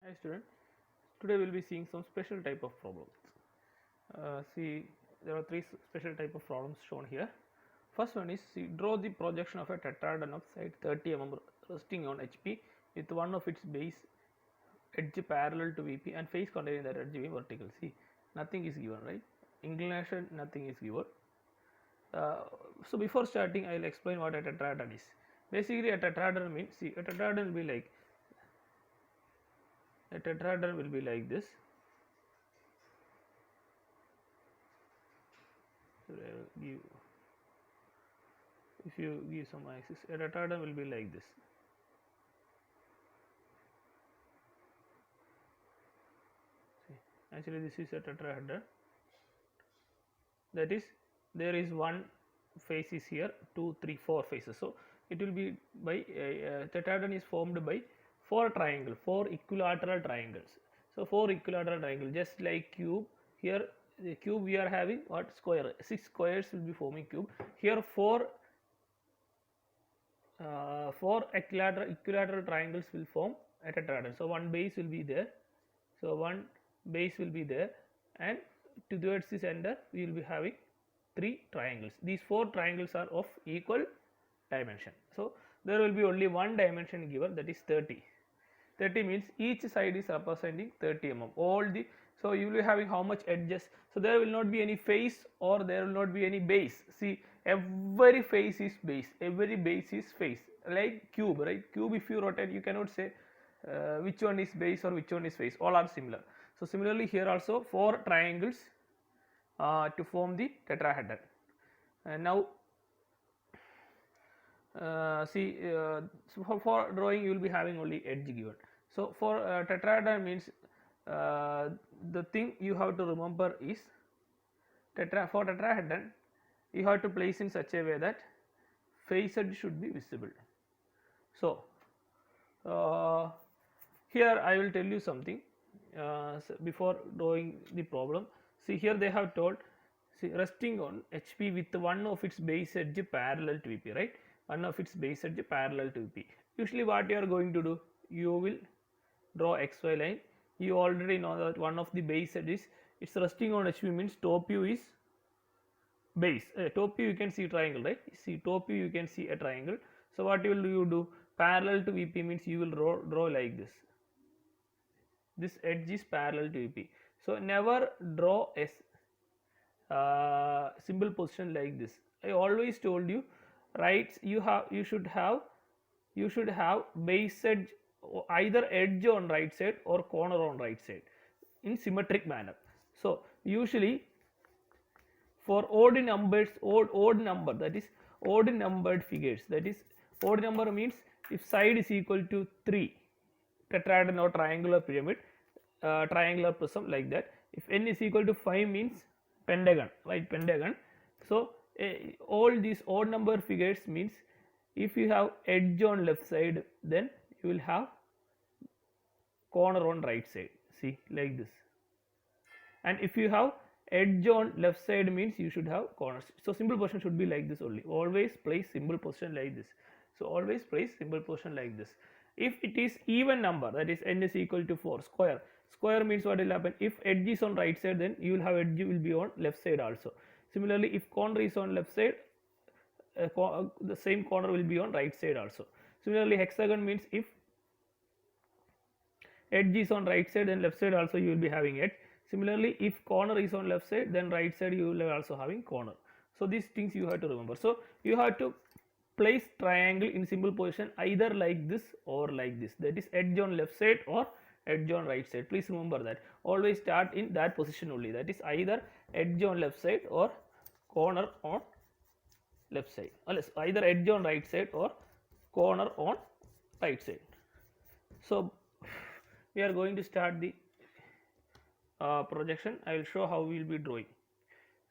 Hi student, today we will be seeing some special type of problems. See, there are three special type of problems shown here. First one is, see, draw the projection of a tetrahedron of side 30 mm resting on HP with one of its base edge parallel to VP and face containing that edge being vertical. See, nothing is given, right? Inclination, nothing is given. So before starting, I will explain what a tetrahedron is. Basically, a tetrahedron means, see, a tetrahedron will be like, a tetrahedron will be like this. So give, if you give some axis, a tetrahedron will be like this. See, actually this is a tetrahedron. That is, there is one face is here, 2, 3, 4 faces. So it will be by tetrahedron is formed by 4 triangles, 4 equilateral triangles. So 4 equilateral triangles, just like cube. Here the cube we are having what square, 6 squares will be forming cube. Here 4 equilateral triangles will form a tetrahedron. So one base will be there. So one base will be there, and towards the center we will be having 3 triangles. These 4 triangles are of equal dimension. So there will be only one dimension given, that is 30. 30 means each side is representing 30 mm. All the, so you will be having how much edges. So there will not be any face or there will not be any base. See, every face is base, every base is face, like cube, right? Cube, if you rotate, you cannot say which one is base or which one is face. All are similar. So similarly here also 4 triangles to form the tetrahedron. And now see, so for drawing you will be having only edge given. So for tetrahedron means the thing you have to remember is for tetrahedron you have to place in such a way that face edge should be visible. So here I will tell you something before drawing the problem. See, here they have told, see, resting on HP with one of its base edge parallel to VP, right? One of its base edge parallel to VP. Usually what you are going to do, you will draw XY line. You already know that one of the base edges, it's resting on HP means top view is base. Top view you can see triangle, right? See, top view you can see a triangle. So what you do? Parallel to VP means you will draw like this. This edge is parallel to VP. So never draw a simple position like this. I always told you, right? You should have base edge, either edge on right side or corner on right side in symmetric manner. So usually for odd number, that is odd numbered figures, that is odd number means if side is equal to 3, tetrahedron or triangular pyramid, triangular prism, like that. If n is equal to 5 means pentagon, right? Pentagon. So all these odd number figures means if you have edge on left side, then you will have corner on right side. See, like this. And if you have edge on left side means you should have corners. So simple position should be like this only. Always place simple position like this. So always place simple position like this. If it is even number, that is n is equal to 4, square. Square means what will happen? If edge is on right side, then you will have edge will be on left side also. Similarly, if corner is on left side, the same corner will be on right side also. Similarly, hexagon means if edge is on right side, then left side also you will be having edge. Similarly, if corner is on left side, then right side you will be also having corner. So these things you have to remember. So you have to place triangle in simple position either like this or like this, that is edge on left side or edge on right side. Please remember that. Always start in that position only, that is either edge on left side or corner on left side, either edge on right side or corner on right side. So we are going to start the projection. I will show how we will be drawing.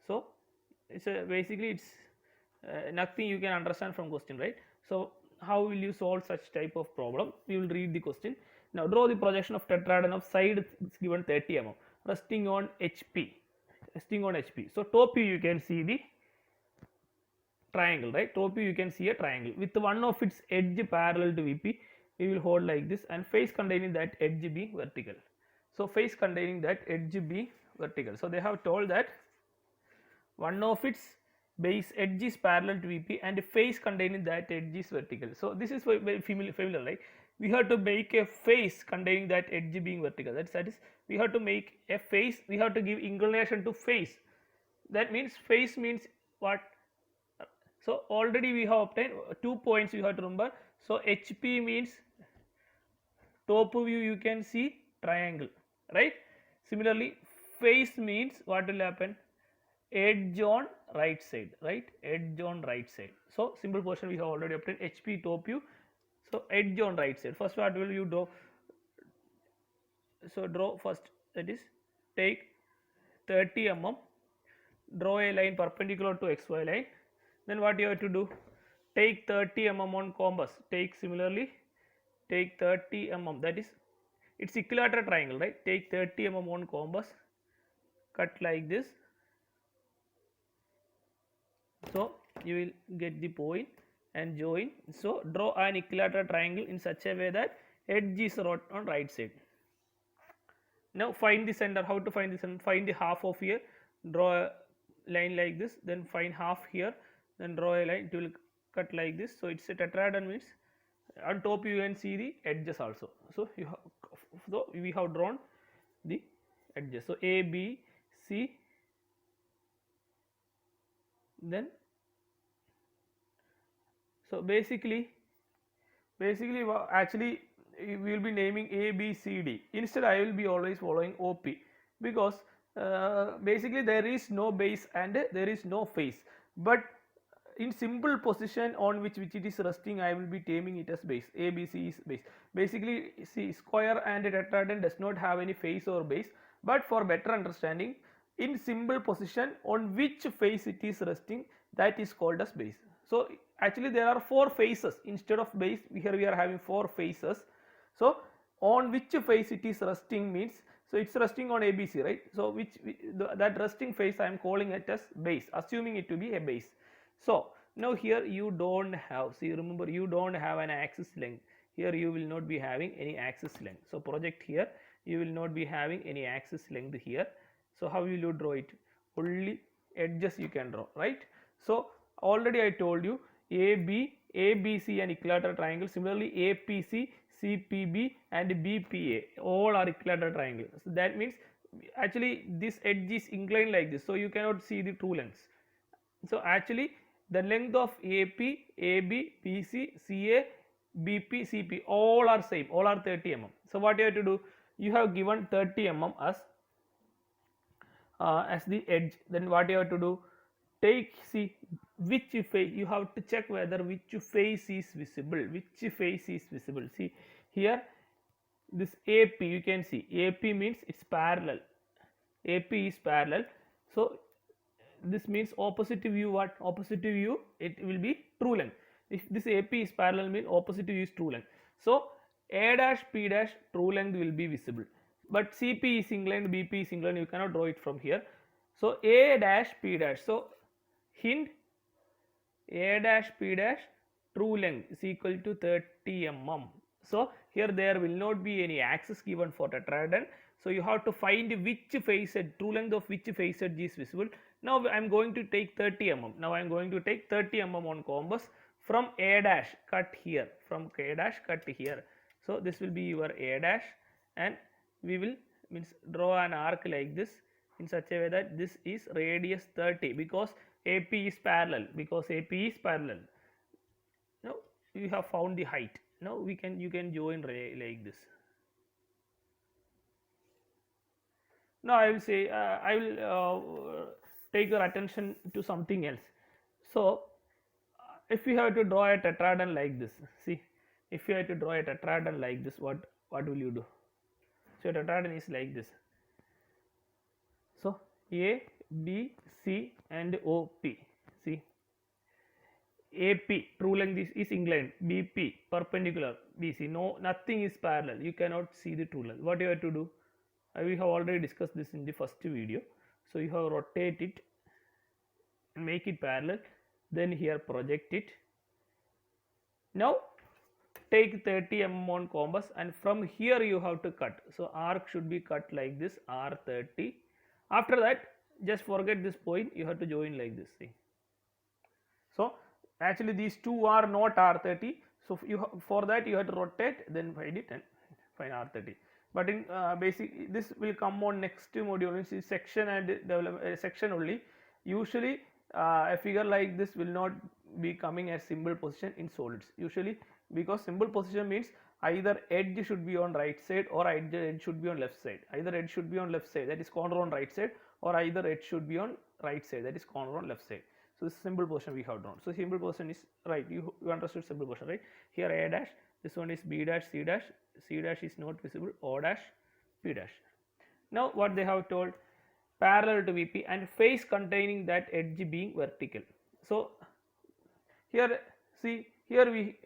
So it's basically it's nothing you can understand from question, right? So how will you solve such type of problem? We will read the question. Now draw the projection of tetrahedron of side given 30 mm resting on HP. So top view you can see the triangle, right? Top view you can see a triangle with one of its edge parallel to VP we will hold like this, and face containing that edge be vertical. So face containing that edge be vertical. So they have told that one of its base edge is parallel to VP and face containing that edge is vertical. So this is very familiar, right? We have to make a face containing that edge being vertical. That is, we have to make a face, we have to give inclination to face. That means face means what? So already we have obtained 2 points you have to remember. So HP means top view, you can see triangle, right? Similarly, face means what will happen? Edge on right side, right? Edge on right side. So simple portion we have already obtained. HP top view. So edge on right side. First what will you do? So draw first, that is take 30 mm, draw a line perpendicular to XY line. Then what you have to do? Take 30 mm on compass. Take similarly, take 30 mm, that is, it's equilateral triangle, right? Take 30 mm on compass, cut like this. So you will get the point and join. So draw an equilateral triangle in such a way that edge is on right side. Now find the center. How to find the center? Find the half of here, draw a line like this, then find half here, then draw a line. It will cut like this. So it's a tetrahedron, means on top you can see the edges also. So you have, so we have drawn the edges. So A, B, C, then so basically actually we will be naming A, B, C, D. Instead I will be always following OP, because basically there is no base and there is no face, but in simple position on which it is resting, I will be naming it as base. A, B, C is base. Basically, see, square and tetrahedron does not have any face or base, but for better understanding, in simple position on which face it is resting, that is called as base. So actually there are 4 faces instead of base. Here we are having 4 faces. So on which face it is resting means, so it's resting on ABC, right? So that resting face I am calling it as base, assuming it to be a base. So now here you don't have, see, remember, you don't have an axis length. Here you will not be having any axis length. So project here, you will not be having any axis length here. So how will you draw it? Only edges you can draw, right? So already I told you ABC and equilateral triangle. Similarly APC, CPB and BPA, all are equilateral triangles. So that means actually this edge is inclined like this, so you cannot see the true lengths. So actually the length of AP, AB, BC, CA, BP, CP all are same, all are 30 mm. So what you have to do? You have given 30 mm as the edge. Then what you have to do? Take, see, which face, you have to check whether which face is visible. Which face is visible? See here, this AP, you can see AP means it's parallel. AP is parallel. So this means opposite view, what? Opposite view, it will be true length. If this AP is parallel, means opposite view is true length. So A dash P dash true length will be visible, but CP is inclined, BP is inclined, you cannot draw it from here. So A dash P dash, so hint, A dash P dash true length is equal to 30 mm. So here there will not be any axis given for tetrahedron. So you have to find which face edge, true length of which face edge is visible. Now I am going to take 30 mm. Now I am going to take 30 mm on compass from A dash, cut here, from A dash, cut here. So this will be your A dash, and we will means draw an arc like this in such a way that this is radius 30, because AP is parallel, Now you have found the height. Now you can join like this. Now I will say I will take your attention to something else. So if you have to draw a tetrahedron like this, see, if you have to draw a tetrahedron like this, what will you do? So a tetrahedron is like this. So A, B, C and OP. See, AP true length is inclined, BP perpendicular, BC, no, nothing is parallel, you cannot see the true length. What you have to do? We have already discussed this in the first video. So you have rotate it, make it parallel, then here project it. Now take 30 mm on compass, and from here you have to cut. So arc should be cut like this, R30. After that, just forget this point, you have to join like this thing. So actually these two are not R30. So for that you have to rotate, then find it and find R30. But in basic, this will come on next module. This is section and develop section only. Usually a figure like this will not be coming as simple position in solids. Usually, because simple position means either edge should be on right side or edge should be on left side. Either edge should be on left side, that is corner on right side, or either edge should be on right side, that is corner on left side. So this simple position we have drawn. So simple position is right. You understood simple position, right? Here A dash, this one is B dash, C dash, C dash is not visible, O dash, P dash. Now what they have told, parallel to VP and face containing that edge being vertical. So here, see here we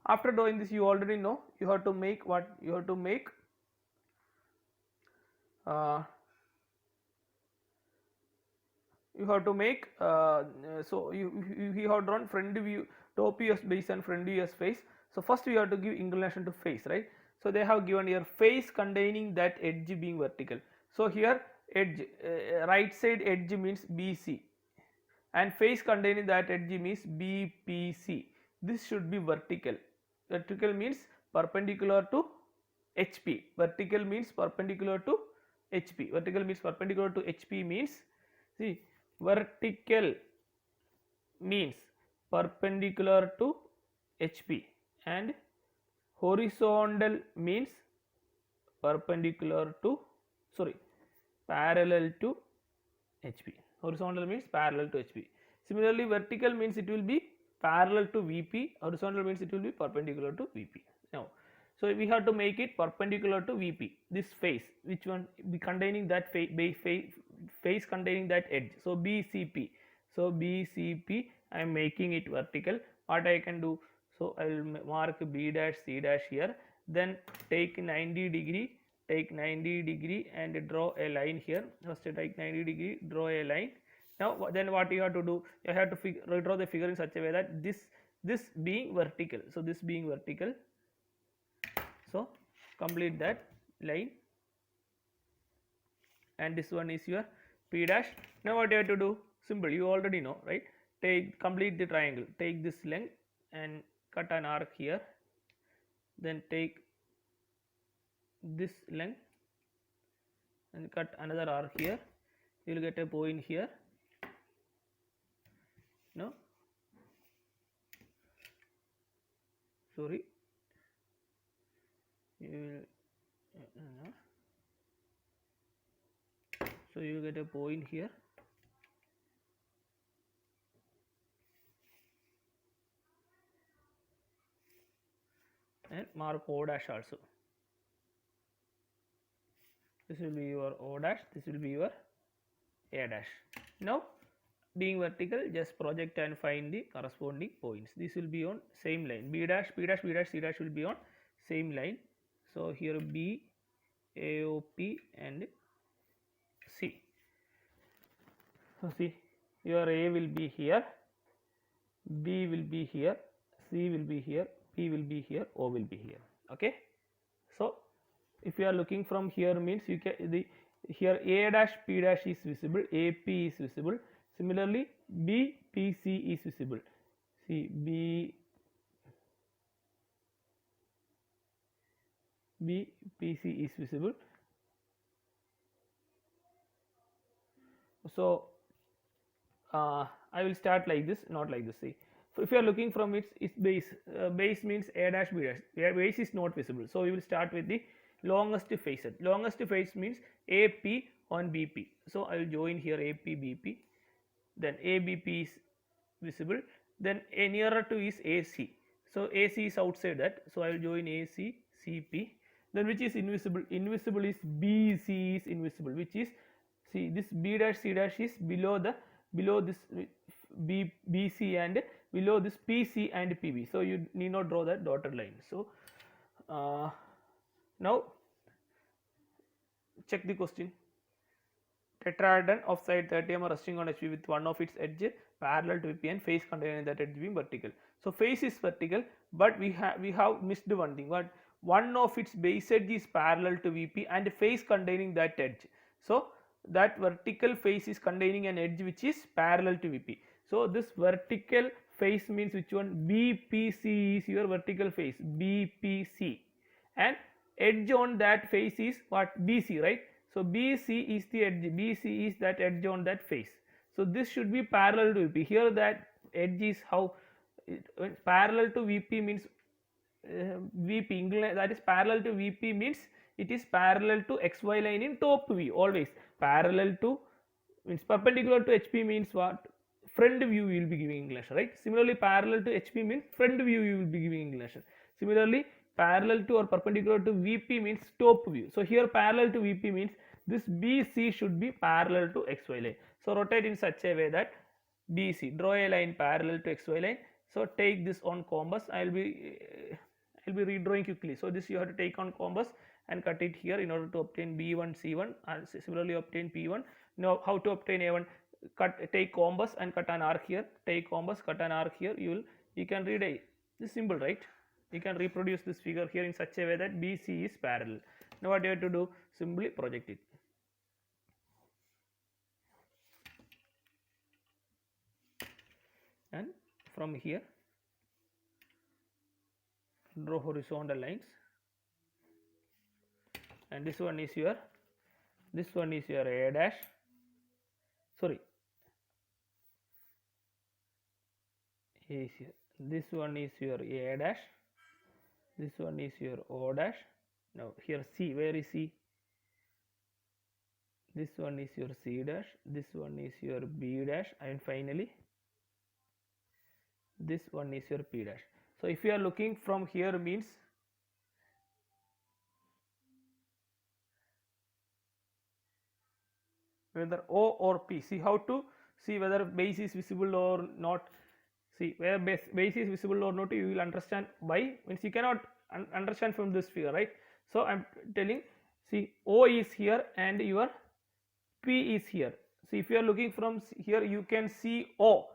after doing this, you already know you have to make what you have to make. You have to make so you have drawn front view, top view as base and front view as face. So first we have to give inclination to face, right? So they have given here face containing that edge being vertical. So here edge, right side edge means BC, and face containing that edge means BPC. This should be vertical. Vertical means perpendicular to HP. Vertical means perpendicular to HP. Vertical means perpendicular to HP means, see, vertical means perpendicular to HP and horizontal means perpendicular to, sorry, parallel to HP. Horizontal means parallel to HP. Similarly, vertical means it will be parallel to VP. Horizontal means it will be perpendicular to VP. Now, so we have to make it perpendicular to VP. This face, which one be containing that face containing that edge. So BCP. So BCP, I am making it vertical. What I can do? So I will mark B dash, C dash here. Then take 90 degree. Take 90 degree and draw a line here. First take 90 degree, draw a line. Now then what you have to do? You have to redraw the figure in such a way that this being vertical. So this being vertical. So complete that line, and this one is your P dash. Now what you have to do? Simple, you already know, right? Complete the triangle. Take this length and cut an arc here. Then take this length and cut another arc here. You will get a point here. No, sorry, you will so you will get a point here. And mark O dash also. This will be your O dash, this will be your A dash. Now being vertical, just project and find the corresponding points. This will be on same line. B dash, P dash, B dash, C dash will be on same line. So here B, AOP and C. So see, your A will be here, B will be here, C will be here, P will be here, O will be here. Okay. So if you are looking from here means you can here A dash P dash is visible, AP is visible. Similarly, B P C is visible. See, B P C is visible. So I will start like this, not like this. See, if you are looking from its base, base means A dash B dash. Base is not visible, so we will start with the longest face. Longest face means AP on BP. So I will join here AP BP. Then ABP is visible. Then a nearer to is AC. So AC is outside that. So I will join AC CP. Then which is invisible? Invisible is BC is invisible. Which is, see, this B dash C dash is below this BC and below this PC and PB. So you need not draw that dotted line. So now check the question. tetrahedron of side 30 mm resting on HP with one of its edge parallel to VP and face containing that edge being vertical. So face is vertical, but we have missed one thing. But one of its base edge is parallel to VP and face containing that edge. So that vertical face is containing an edge which is parallel to VP. So this vertical face means which one? BPC is your vertical face, BPC, and edge on that face is what? BC, right? So BC is the edge, BC is that edge on that face. So this should be parallel to VP. Here that edge is how parallel to VP means VP, that is parallel to VP means it is parallel to XY line in top view. Always parallel to means perpendicular to HP means what? Front view you will be giving inclination, right? Similarly, parallel to HP means front view you will be giving inclination. Similarly, parallel to or perpendicular to VP means top view. So here parallel to VP means this BC should be parallel to XY line. So rotate in such a way that BC, draw a line parallel to XY line. So take this on compass. I'll be redrawing quickly. So this you have to take on compass and cut it here in order to obtain B1 C1 and similarly obtain P1. Now how to obtain A1? Take compass and cut an arc here. Take compass, cut an arc here. You can read this symbol, right? You can reproduce this figure here in such a way that BC is parallel. Now what you have to do? Simply project it. And from here draw horizontal lines, and this one is your A dash, sorry, A is here. This one is your A dash, this one is your O dash. Now here C, where is C? This one is your C dash, this one is your B dash, and finally this one is your P dash. So if you are looking from here means whether O or P. See how to see whether base is visible or not. See where base is visible or not, you will understand by means you cannot understand from this figure, right? So I am telling, see O is here and your P is here. See if you are looking from here, you can see O.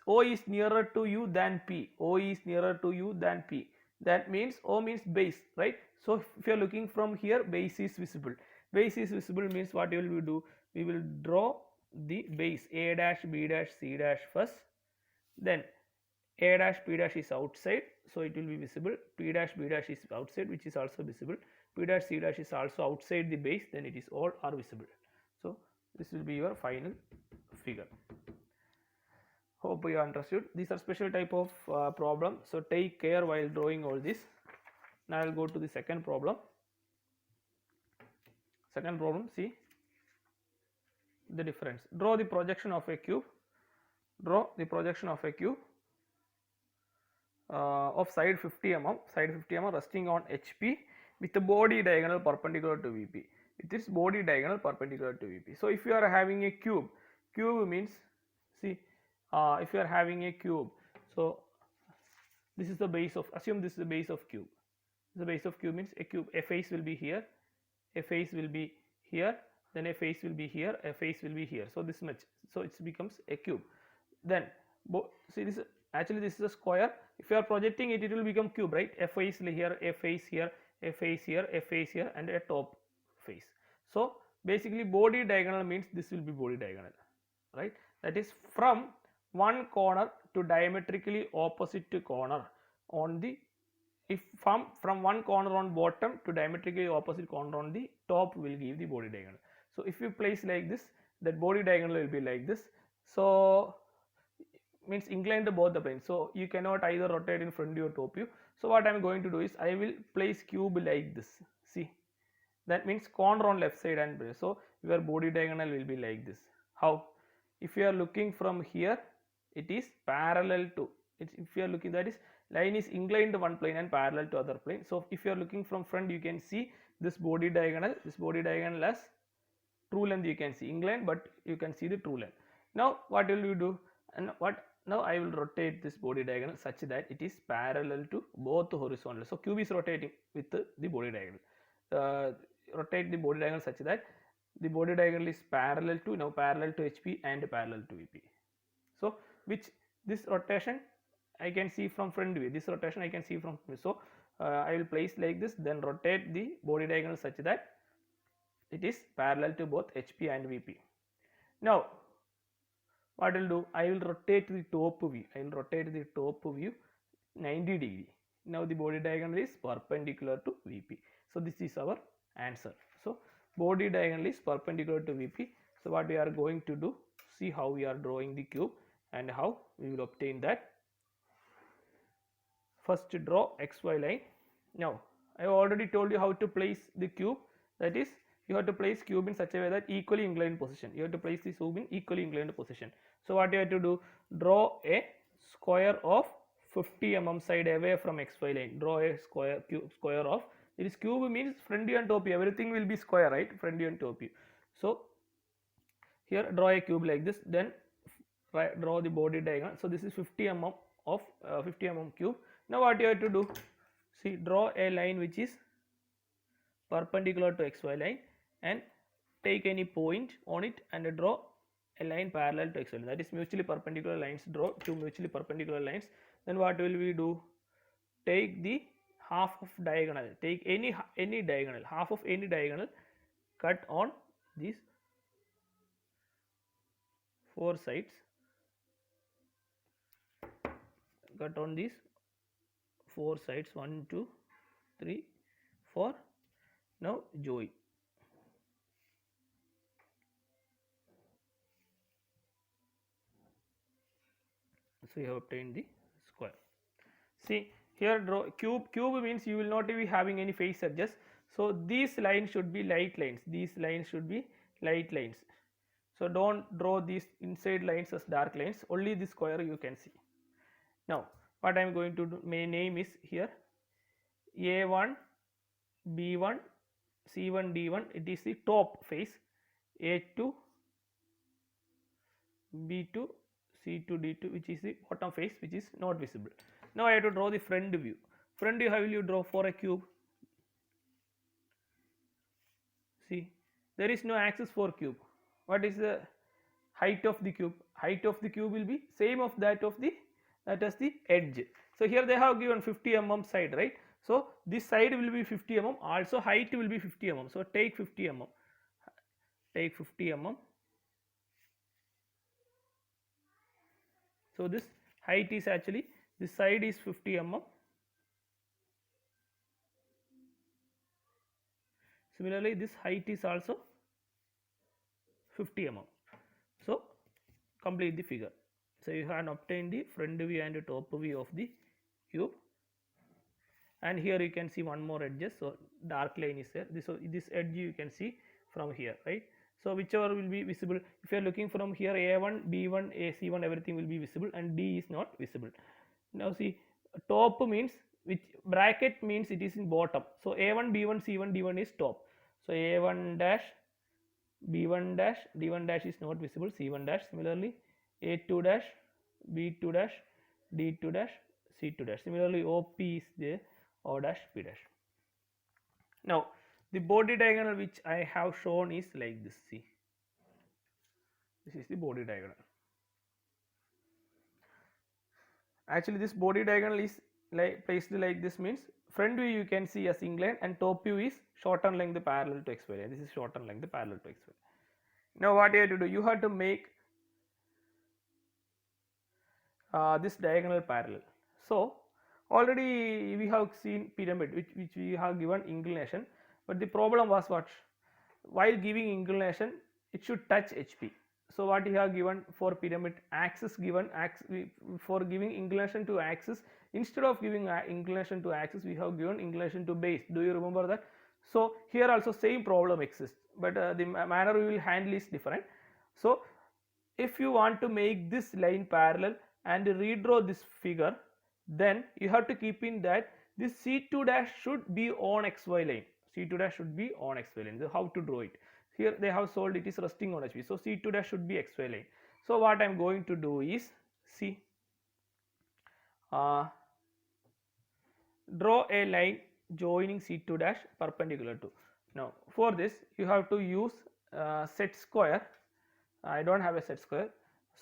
O is nearer to you than P. O is nearer to you than P. That means O means base, right? So if you are looking from here, base is visible. Base is visible means what will we do? We will draw the base A dash, B dash, C dash first. Then A dash, P dash is outside, so it will be visible. P dash, B dash is outside, which is also visible. P dash, C dash is also outside the base, then it is all are visible. So this will be your final figure. Hope you understood. These are special type of problem. So take care while drawing all this. Now I will go to the second problem. Second problem, see the difference. Draw the projection of a cube. Draw the projection of a cube of side 50 mm. Side 50 mm resting on HP with the body diagonal perpendicular to VP. With its body diagonal perpendicular to VP. So if you are having a cube, cube means, see, if you are having a cube, so this is the base of, assume this is the base of cube. The base of cube means a cube, a face will be here, a face will be here, then a face will be here, a face will be here. So this much, so it becomes a cube. Then see this, actually this is a square. If you are projecting it, it will become cube, right? A face here, a face here, a face here, a face here, and a top face. So basically body diagonal means this will be body diagonal, right? That is from one corner to diametrically opposite corner on the, if from one corner on bottom to diametrically opposite corner on the top will give the body diagonal. So if you place like this, that body diagonal will be like this. So means inclined to both the planes. So you cannot either rotate in front view or top view. So what I am going to do is I will place cube like this. See, that means corner on left side and base. So your body diagonal will be like this. How? If you are looking from here, it is parallel to, if you are looking, that is line is inclined to one plane and parallel to other plane. So if you are looking from front, you can see this body diagonal as true length, you can see inclined, but you can see the true length. Now what will you do? And what, now I will rotate this body diagonal such that it is parallel to both horizontal. So cube is rotating with the body diagonal. Rotate the body diagonal such that the body diagonal is parallel to, now parallel to HP and parallel to VP. So which this rotation I can see from front view, this rotation I can see from front view. So I will place like this, then rotate the body diagonal such that it is parallel to both HP and VP. Now what I will do, I will rotate the top view, I will rotate the top view 90 degree. Now the body diagonal is perpendicular to VP. So this is our answer. So body diagonal is perpendicular to VP. So what we are going to do, see how we are drawing the cube and how we will obtain that. First draw XY line. Now I already told you how to place the cube, that is you have to place cube in such a way that equally inclined position. You have to place the cube in equally inclined position. So what you have to do, draw a square of 50 mm side away from XY line. Draw a square of, it is cube means front view and top view, everything will be square, right? Front view and top view. So here draw a cube like this, then draw the body diagonal. So this is 50 mm of 50 mm cube. Now what you have to do, see, draw a line which is perpendicular to XY line and take any point on it and draw a line parallel to XY line, that is mutually perpendicular lines. Draw two mutually perpendicular lines. Then what will we do, take the half of diagonal, take any diagonal, half of any diagonal, cut on these four sides, cut on these four sides, 1 2 3 4. Now join. So you have obtained the square. See here, draw cube means you will not be having any face edges. So these lines should be light lines, these lines should be light lines. So don't draw these inside lines as dark lines, only the square you can see. Now what I am going to do, my name is here A1 B1 C1 D1, it is the top face, A2 B2 C2 D2, which is the bottom face which is not visible. Now I have to draw the front view. Front view, how will you draw for a cube? See, there is no axis for cube. What is the height of the cube? Height of the cube will be same of that of the edge. So here they have given 50 mm side, right? So this side will be 50 mm, also height will be 50 mm. So take 50 mm, take 50 mm. So this height is actually, this side is 50 mm. Similarly this height is also 50 mm. So complete the figure. So you have obtained the front view and the top view of the cube, and here you can see one more edges. So dark line is there, this edge you can see from here, right? So whichever will be visible, if you are looking from here, A1 B1 AC1 everything will be visible and D is not visible. Now see, top means, which bracket means it is in bottom. So A1 B1 C1 D1 is top. So A1 dash B1 dash D1 dash is not visible, C1 dash. Similarly A2 dash B2 dash D2 dash C2 dash. Similarly OP is there, O dash P dash. Now the body diagonal which I have shown is like this. See, this is the body diagonal. Actually this body diagonal is placed like this, means front view you can see as inclined and top view is shortened length parallel to XY line. This is shortened length parallel to XY. Now what you have to do, you have to make this diagonal parallel. So already we have seen pyramid which we have given inclination, but the problem was what, while giving inclination it should touch HP. So what you have given for pyramid, axis given, for giving inclination to axis, instead of giving inclination to axis we have given inclination to base. Do you remember that? So here also same problem exists, but the manner we will handle is different. So if you want to make this line parallel and redraw this figure, then you have to keep in that this C2 dash should be on XY line. C2 dash should be on XY line. So how to draw it? Here they have solved, it is resting on HP. So C2 dash should be XY line. So what I am going to do is, see, draw a line joining C2 dash perpendicular to. Now for this you have to use set square. I don't have a set square.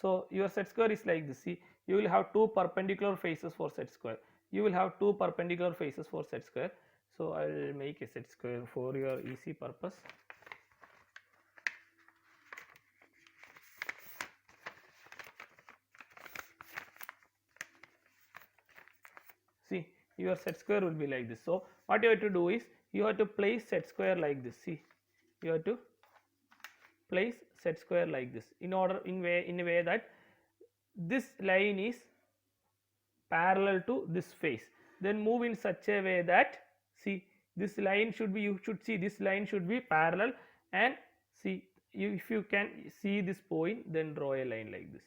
So your set square is like this. See, you will have two perpendicular faces for set square. You will have two perpendicular faces for set square. So I will make a set square for your easy purpose. See, your set square will be like this. So what you have to do is you have to place set square like this. See, you have to place set square like this in a way that this line is parallel to this face. Then move in such a way that, see, this line should be, you should see this line should be parallel, and see, if you can see this point, then draw a line like this.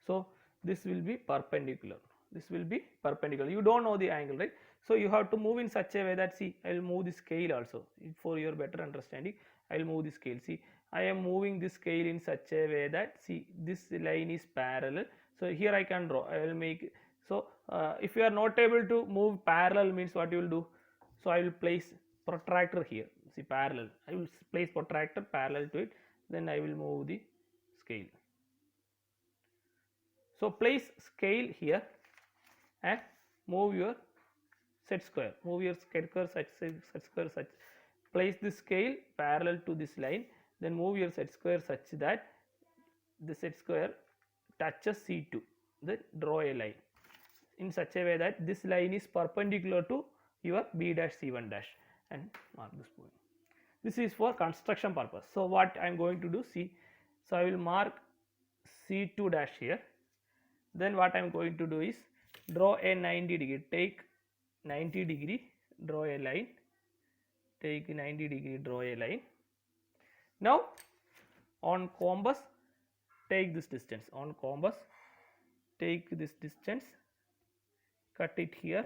So this will be perpendicular. This will be perpendicular. You don't know the angle, right? So you have to move in such a way that, see, I will move the scale also for your better understanding. I will move the scale. See, I am moving this scale in such a way that, see, this line is parallel. So here I can draw. I will make. So if you are not able to move parallel, means what you will do? So I will place protractor here. See, parallel. I will place protractor parallel to it. Then I will move the scale. So place scale here and move your set square. Move your set square such. Place the scale parallel to this line. Then move your set square such that the set square touches C2. Then draw a line in such a way that this line is perpendicular to your B dash C1 dash, and mark this point. This is for construction purpose. So what I am going to do, see, so I will mark C2 dash here. Then what I am going to do is draw a 90 degree, take 90 degree, draw a line, take 90 degree, draw a line. Now on compass, take this distance. On compass, take this distance, cut it here.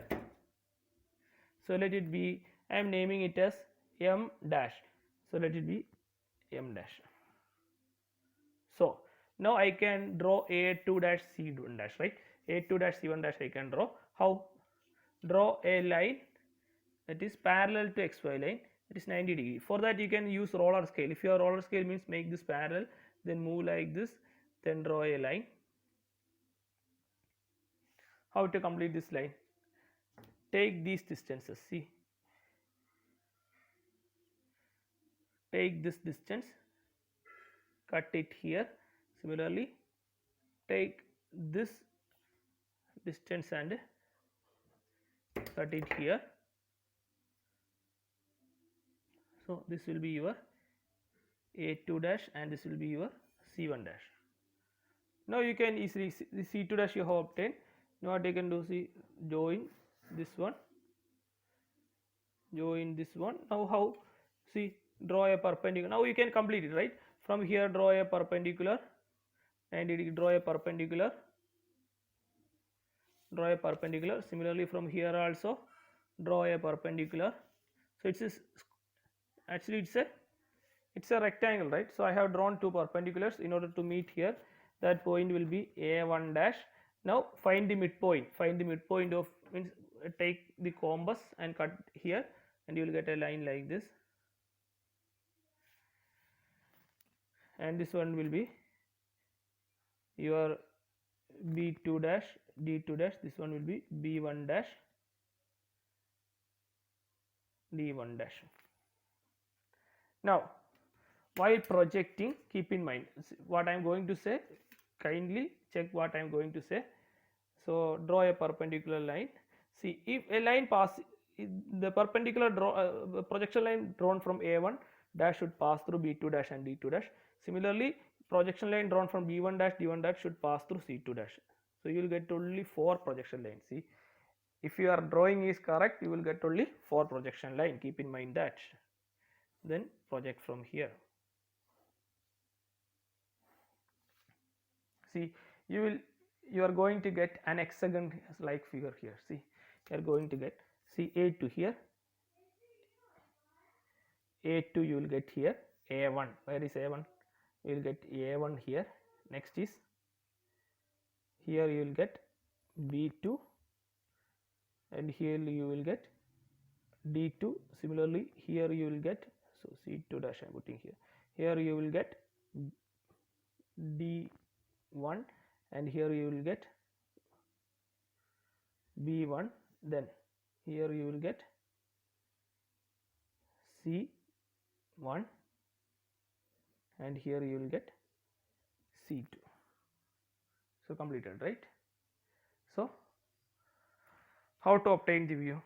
So let it be, I am naming it as M dash. So let it be M dash. So now I can draw A2 dash C1 dash, right? A2 dash C1 dash I can draw. How? Draw a line that is parallel to XY line, it is 90 degree. For that you can use roller scale. If your roller scale means make this parallel, then move like this, then draw a line. How to complete this line? Take these distances. See, take this distance, cut it here. Similarly, take this distance and cut it here. So this will be your A2 dash and this will be your C1 dash. Now you can easily see the C2 dash you have obtained. Now what you can do, see, join this one, join this one. Now how? See, draw a perpendicular. Now you can complete it, right? From here draw a perpendicular, 90 degree, draw a perpendicular, draw a perpendicular. Similarly from here also draw a perpendicular. So actually it's a rectangle, right? So I have drawn two perpendiculars in order to meet here. That point will be A1 dash. Now find the midpoint. Find the midpoint of, means take the compass and cut here, and you will get a line like this. And this one will be your B2 dash, D2 dash. This one will be B1 dash, D1 dash. Now while projecting, keep in mind what I am going to say. Kindly check what I am going to say. So draw a perpendicular line. See, if a line pass, the perpendicular projection line drawn from A1 dash should pass through B2 dash and D2 dash. Similarly, projection line drawn from B1 dash, D1 dash should pass through C2 dash. So you will get only 4 projection lines. See, if your drawing is correct, you will get only 4 projection line. Keep in mind that. Then project from here. See, you are going to get an hexagon like figure here. See, you are going to get, see, A2 here, A2 you will get here, A1, where is A1? You will get A1 here. Next is here you will get B2, and here you will get D2. Similarly here you will get, so C2 dash I am putting here. Here you will get D1, and here you will get B1. Then here you will get C1, and here you will get C2. So completed, right? So how to obtain the view?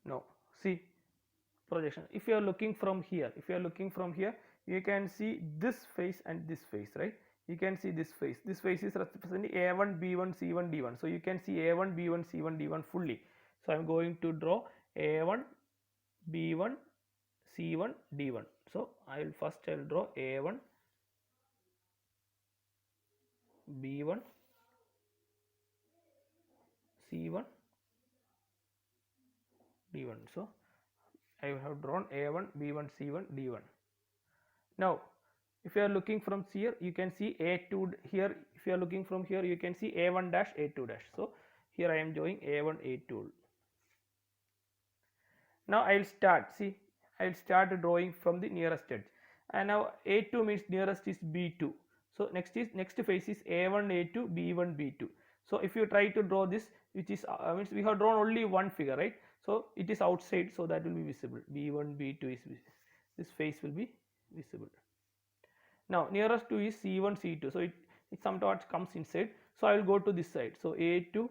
Now see projection. If you are looking from here, you can see this face and this face, right? You can see this face. This face is representing A1, B1, C1, D1. So you can see A1, B1, C1, D1 fully. So I am going to draw A1, B1, C1, D1. So I will draw A1, B1, C1, D1. So I have drawn A1, B1, C1, D1. Now if you are looking from here, you can see A2 here. If you are looking from here, you can see A1 dash, A2 dash. So here I am drawing A1, A2. Now I will start, see, I will start drawing from the nearest edge, and now A2 means nearest is B2. So next face is A1, A2, B1, B2. So if you try to draw this, which is means we have drawn only one figure, right? So it is outside, so that will be visible. B1, B2 is visible. This face will be visible. Now nearest to is C1, C2. So it somewhat comes inside. So I will go to this side. So A2,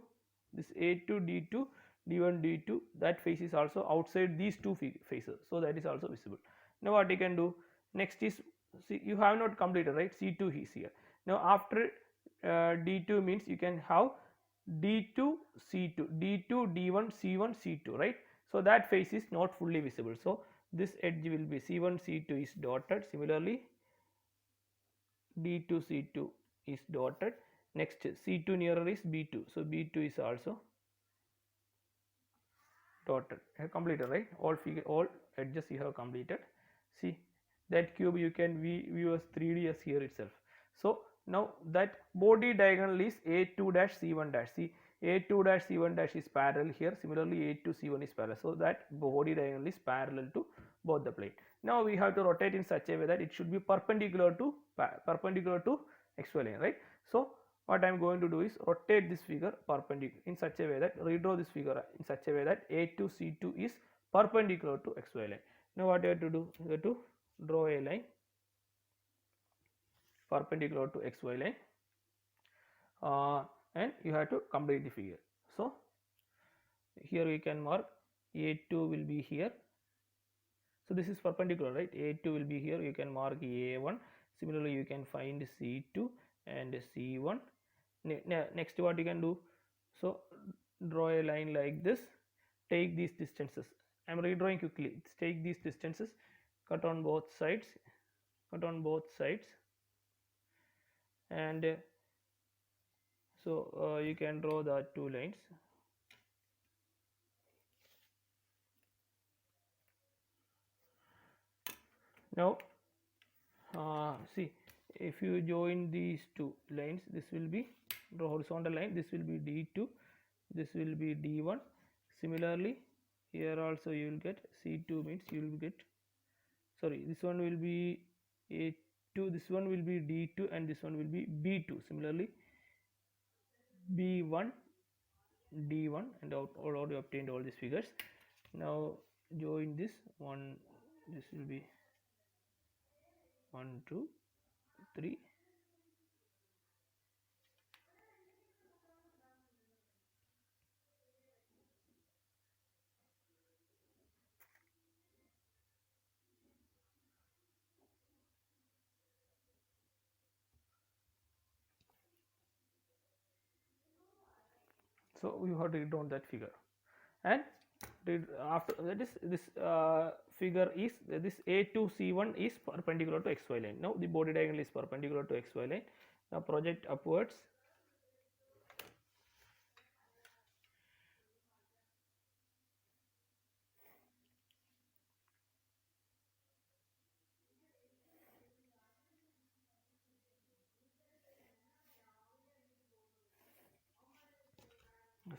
this A2, D2, D1, D2, that face is also outside these two faces. So that is also visible. Now what you can do next is, see, you have not completed, right? C2 is here. Now after D2 means you can have D2, C2, D2, D1, C1, C2, right? So that face is not fully visible. So this edge will be C1, C2 is dotted. Similarly D2, C2 is dotted. Next C2 nearer is B2. So B2 is also dotted. I have completed, right? All edges you have completed. See that cube you can view as 3D as here itself. So now that body diagonal is A2 dash C1 dash. See, A2 dash C1 dash is parallel here. Similarly A2 C1 is parallel. So that body diagonal is parallel to both the plane. Now we have to rotate in such a way that it should be perpendicular to XY line, right? So what I am going to do is rotate this figure perpendicular in such a way that, redraw this figure in such a way that A2 C2 is perpendicular to XY line. Now what you have to do, you have to draw a line perpendicular to XY line, and you have to complete the figure. So here we can mark A2 will be here. So this is perpendicular, right? A2 will be here. You can mark A1. Similarly you can find C2 and C1. Next what you can do, so draw a line like this, take these distances. I am redrawing quickly. Take these distances, cut on both sides, and so you can draw the two lines. Now see, if you join these two lines, this will be the horizontal line, this will be D2, this will be D1. Similarly here also you will get C2 means you will get, sorry, this one will be A2, this one will be D2, and this one will be B2. Similarly B1, D1, and already obtained all these figures. Now join this one, this will be 1, 2, 3. So we have to draw that figure, and after that is this figure is this A2 C1 is perpendicular to XY line. Now the body diagonal is perpendicular to XY line. Now project upwards.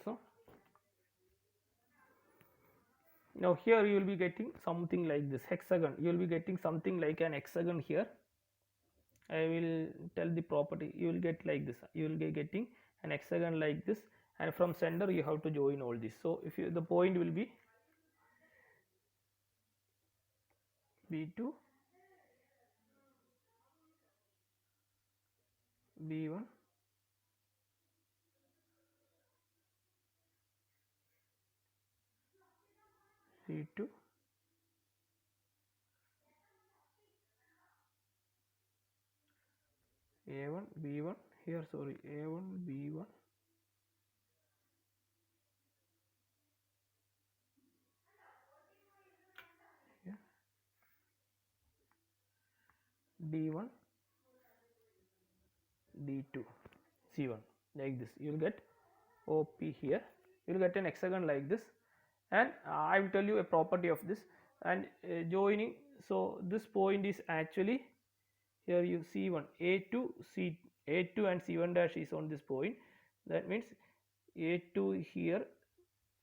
So Now here you will be getting something like this hexagon, you will be getting something like an hexagon here. I will tell the property, you will get like this, you will be getting an hexagon like this, and from center you have to join all this. So if you, the point will be B2, B1, C2, A1, B1 here, sorry, A1, B1, here, D1, D2, C1, like this. You will get OP here. You will get an hexagon like this, and I will tell you a property of this and joining. So this point is actually here you C1, A2, A2 and C1 dash is on this point. That means A2 here,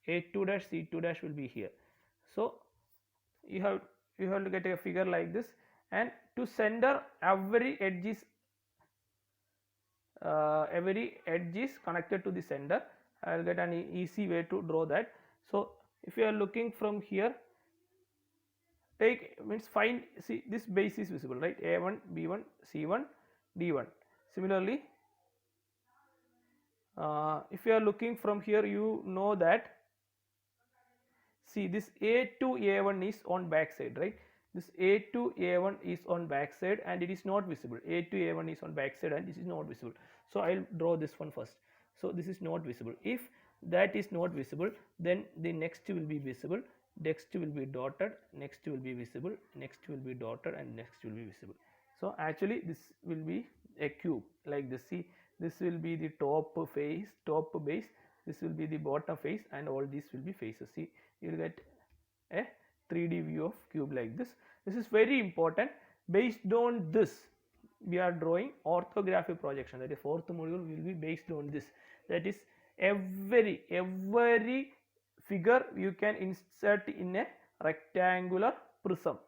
A2 dash, C2 dash will be here. So you have to get a figure like this, and to center every edge is connected to the center. I will get an easy way to draw that. So if you are looking from here, take means find, see this base is visible, right? A1, B1, C1, D1. Similarly, if you are looking from here, you know that, see this A2 A1 is on back side, right? This A2 A1 is on back side and it is not visible. A2 A1 is on back side and this is not visible. So I will draw this one first. So this is not visible. If that is not visible, then the next will be visible, next will be dotted, next will be visible, next will be dotted, and next will be visible. So actually this will be a cube like this. See, this will be the top face, top base, this will be the bottom face, and all these will be faces. See, you will get a 3D view of cube like this. This is very important. Based on this, we are drawing orthographic projection. That is, fourth module will be based on this. That is, every figure you can insert in a rectangular prism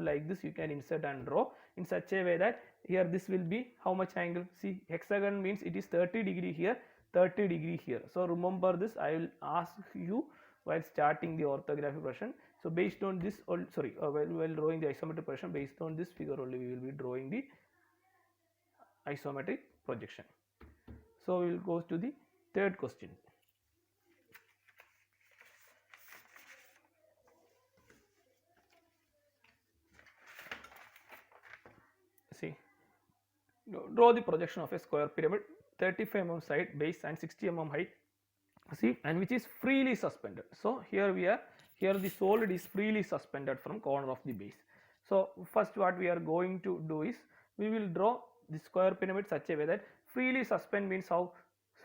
like this. You can insert and draw in such a way that here this will be how much angle. See, hexagon means it is 30 degree here, 30 degree here. So remember this, I will ask you while starting the orthographic projection. So based on this, while drawing the isometric projection, based on this figure only we will be drawing the isometric projection. So we will go to the third question. See, draw the projection of a square pyramid, 35 mm side, base and 60 mm height. See, and which is freely suspended. So here we are, here the solid is freely suspended from corner of the base. So first what we are going to do is, we will draw the square pyramid such a way that freely suspend means how?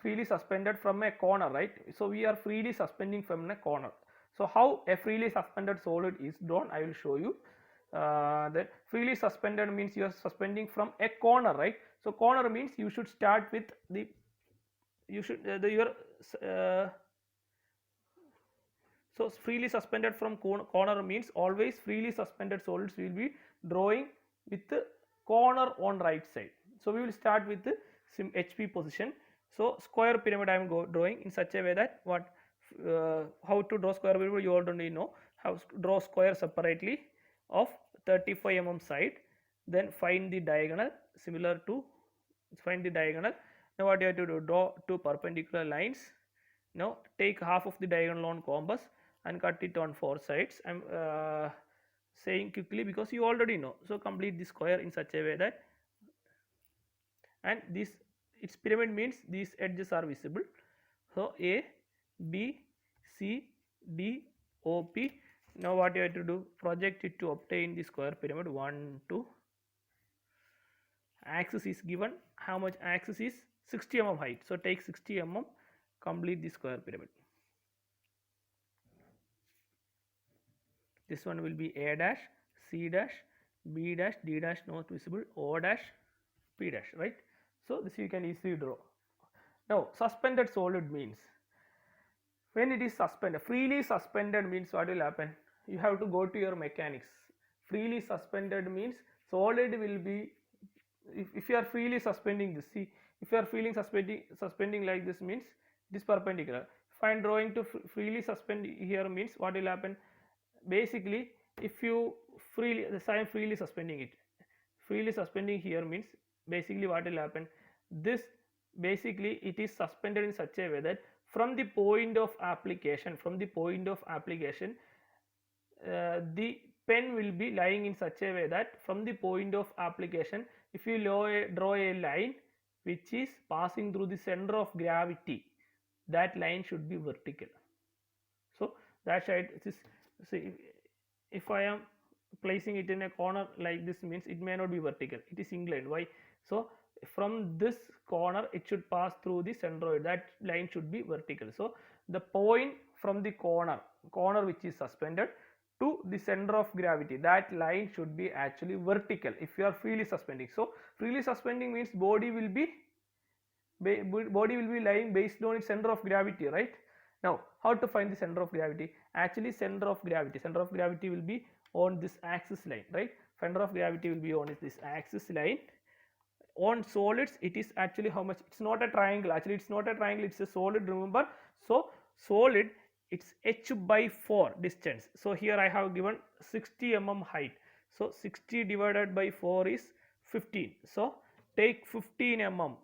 Freely suspended from a corner, right? So we are freely suspending from a corner. So how a freely suspended solid is drawn, I will show you. That freely suspended means you are suspending from a corner, right? So corner means you should start with the, you should so freely suspended from corner means always freely suspended solids will be drawing with the corner on right side. So we will start with the HP position. So square pyramid I am drawing in such a way that what, how to draw square pyramid you already know. How to draw square separately of 35 mm side, then find the diagonal, similar to find the diagonal. Now what you have to do, draw two perpendicular lines. Now take half of the diagonal on compass and cut it on four sides. I am saying quickly because you already know. So complete the square in such a way that, and this, its pyramid means these edges are visible. So A, B, C, D, O, P. Now what you have to do, project it to obtain the square pyramid. 1, 2. Axis is given. How much axis is 60 mm height. So take 60 mm, complete the square pyramid. This one will be A dash, C dash, B dash, D dash not visible, O dash, P dash, right? So this you can easily draw. Now suspended solid means, when it is suspended, freely suspended means what will happen? You have to go to your mechanics. Freely suspended means solid will be, if you are freely suspending this, see, if you are feeling suspending like this means it is perpendicular. If I am drawing to freely suspend here means what will happen? Basically, if you freely, I am freely suspending it, freely suspending here means basically what will happen? This basically it is suspended in such a way that from the point of application, the pen will be lying in such a way that from the point of application, if you draw a line which is passing through the center of gravity, that line should be vertical. So that side, see, if I am placing it in a corner like this means it may not be vertical, it is inclined. Why? So from this corner it should pass through the centroid, that line should be vertical. So the point from the corner which is suspended to the center of gravity, that line should be actually vertical if you are freely suspending. So freely suspending means body will be lying based on its center of gravity, right? Now how to find the center of gravity? Actually center of gravity will be on this axis line, right? Center of gravity will be on this axis line. On solids it is actually how much? It's not a triangle, actually it's not a triangle, it's a solid, remember. So solid, it's h by 4 distance. So here I have given 60 mm height, so 60 divided by 4 is 15. So take 15 mm,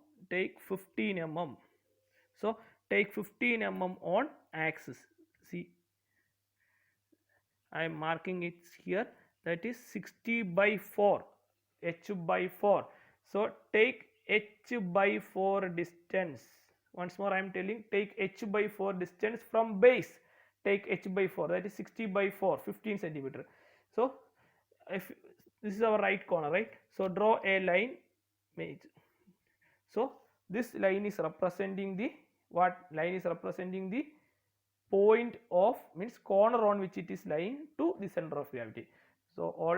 so take 15 mm on axis. See, I am marking it here, that is 60 by 4, h by 4. So take h by 4 distance. Once more I am telling, take h by 4 distance from base. Take h by 4, that is 60 by 4, 15 centimeter. So if this is our right corner, right? So draw a line. So this line is representing the, what line is representing? The point of, means corner on which it is lying to the center of gravity. So all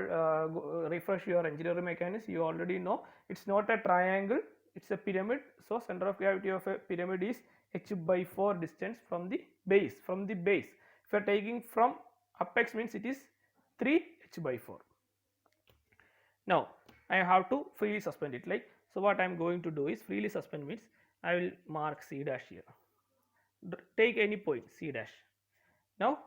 refresh your engineering mechanics, you already know it's not a triangle, it's a pyramid. So center of gravity of a pyramid is h by 4 distance from the base. If you are taking from apex means it is 3 h by 4. Now I have to freely suspend it, like, so what I am going to do is, freely suspend means I will mark C dash here. Take any point C dash. Now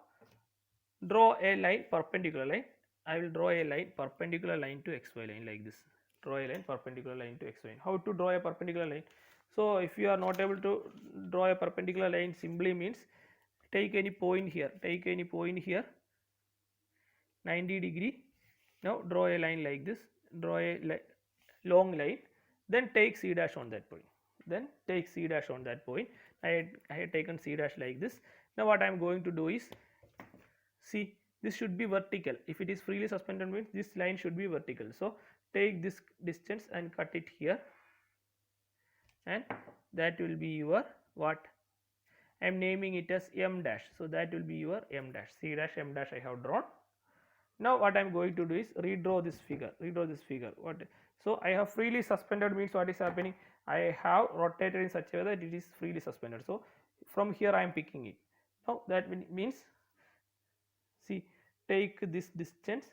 draw a line, perpendicular line. I will draw a line, perpendicular line to xy line, like this. Draw a line, perpendicular line to xy line. How to draw a perpendicular line? So if you are not able to draw a perpendicular line, simply means take any point here, 90 degree. Now draw a line like this, draw a long line, then take C dash on that point. I had taken C dash like this. Now what I am going to do is, see, this should be vertical. If it is freely suspended means this line should be vertical. So take this distance and cut it here, and that will be your, what I am naming it as M dash. So that will be your M dash. C dash, M dash I have drawn. Now what I am going to do is redraw this figure. What? So I have freely suspended means what is happening? I have rotated in such a way that it is freely suspended. So from here I am picking it. Now that means, see, take this distance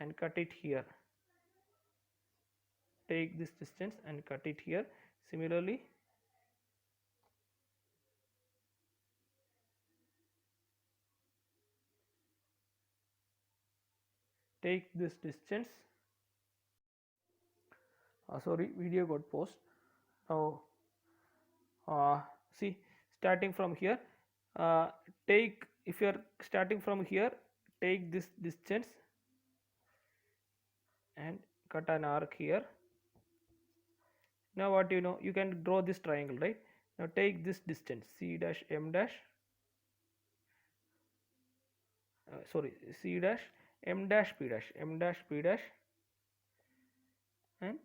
and cut it here. Similarly, take this distance. Sorry, video got paused. Now see, starting from here, take, if you are starting from here, take this distance and cut an arc here. Now what you can draw this triangle, right? Now take this distance, C dash, M dash, C dash, M dash, P dash, and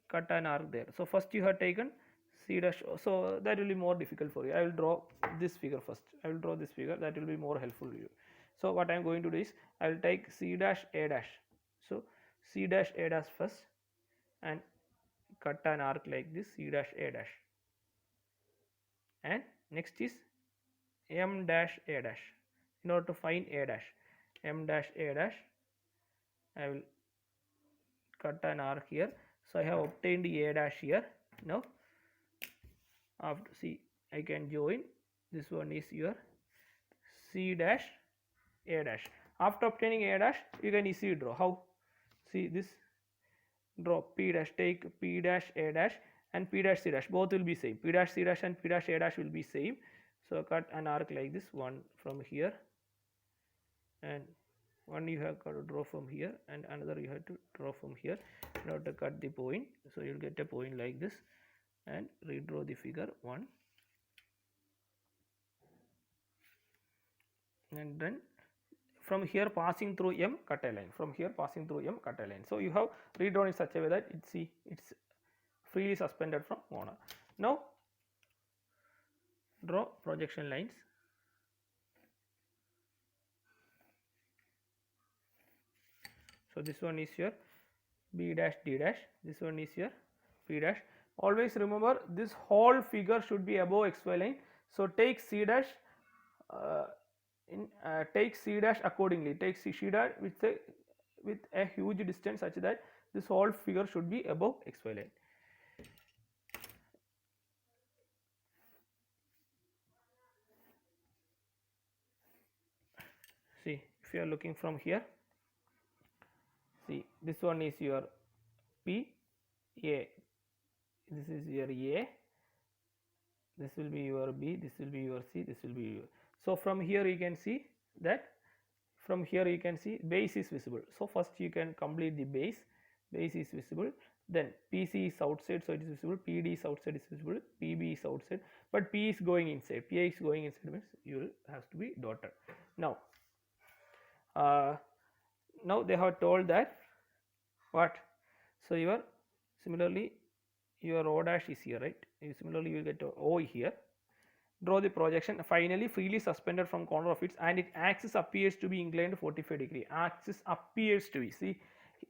cut an arc there. So first you have taken C dash, so that will be more difficult for you. I will draw this figure first. That will be more helpful to you. So what I am going to do is, I will take C dash, A dash. So C dash, A dash first, and cut an arc like this, C dash, A dash. and next is m dash a dash. In order to find a dash, m dash a dash, I will cut an arc here. So I have obtained a dash here. Now after see, I can join. This one is your c dash a dash. After obtaining a dash, you can easily draw. How? See this, draw p dash, take p dash a dash and p dash c dash, both will be same. P dash c dash and p dash a dash will be same. So cut an arc like this, one from here, and one you have got to draw from here, and another you have to draw from here in order to cut the point. So you will get a point like this, and redraw the figure 1, and then from here passing through m, cut a line. From here passing through m, cut a line. So you have redrawn in such a way that it's freely suspended from corner. Now draw projection lines. So this one is your b dash d dash, this one is your p dash. Always remember, this whole figure should be above xy line. So take c dash, take c dash accordingly. Take c dash with a huge distance such that this whole figure should be above xy line. See, if you are looking from here, see, this one is your P, A, this is your A, this will be your B, this will be your C, this will be your. So from here you can see that, from here you can see base is visible. So first you can complete the base is visible, then PC is outside, so it is visible, PD is outside, is visible, PB is outside, but P is going inside, PA is going inside, means you will have to be dotted. Now now they have told that what, so your similarly your O dash is here, right? Similarly you will get O here. Draw the projection, finally freely suspended from corner of its, and its axis appears to be inclined 45 degree. Axis appears to be, see,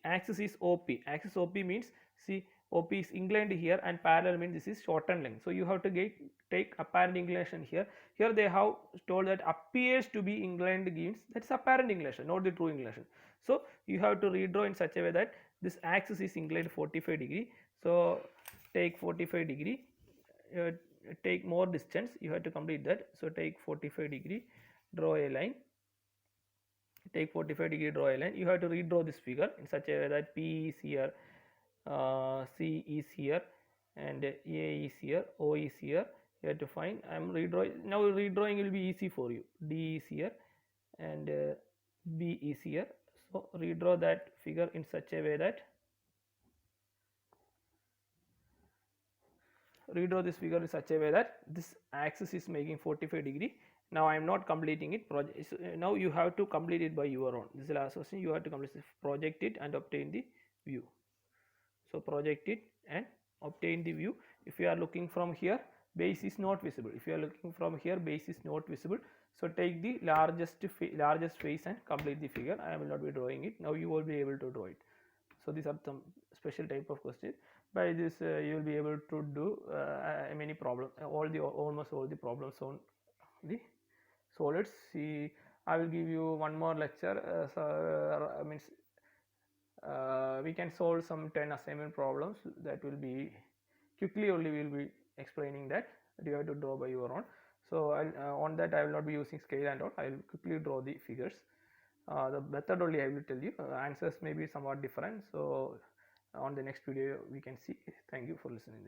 axis is OP. Axis OP means, see, OP is inclined here and parallel means this is shortened length. So you have to take apparent inclination here. Here they have told that appears to be inclined means that's apparent inclination, not the true inclination. So you have to redraw in such a way that this axis is inclined 45 degree. So take 45 degree, take more distance, you have to complete that. So take 45 degree, draw a line, take 45 degree, draw a line. You have to redraw this figure in such a way that P is here, C is here, and A is here, O is here. You have to find, I am redrawing, now redrawing will be easy for you. D is here and B is here. So redraw that figure in such a way that, redraw this figure in such a way that this axis is making 45 degree. Now I am not completing it. Now you have to complete it by your own. This is the last question. You have to complete this, project it and obtain the view. So project it and obtain the view. If you are looking from here, base is not visible. If you are looking from here, base is not visible. So take the largest face and complete the figure. I will not be drawing it. Now you will be able to draw it. So these are some special type of questions. By this you will be able to do many problems, almost all the problems on the solids. See, I will give you one more lecture. Means we can solve some 10 assignment problems. That will be quickly only. We will be explaining that. You have to draw by your own. So on that I will not be using scale and all. I will quickly draw the figures. The method only I will tell you. Answers may be somewhat different. So on the next video we can see. Thank you for listening.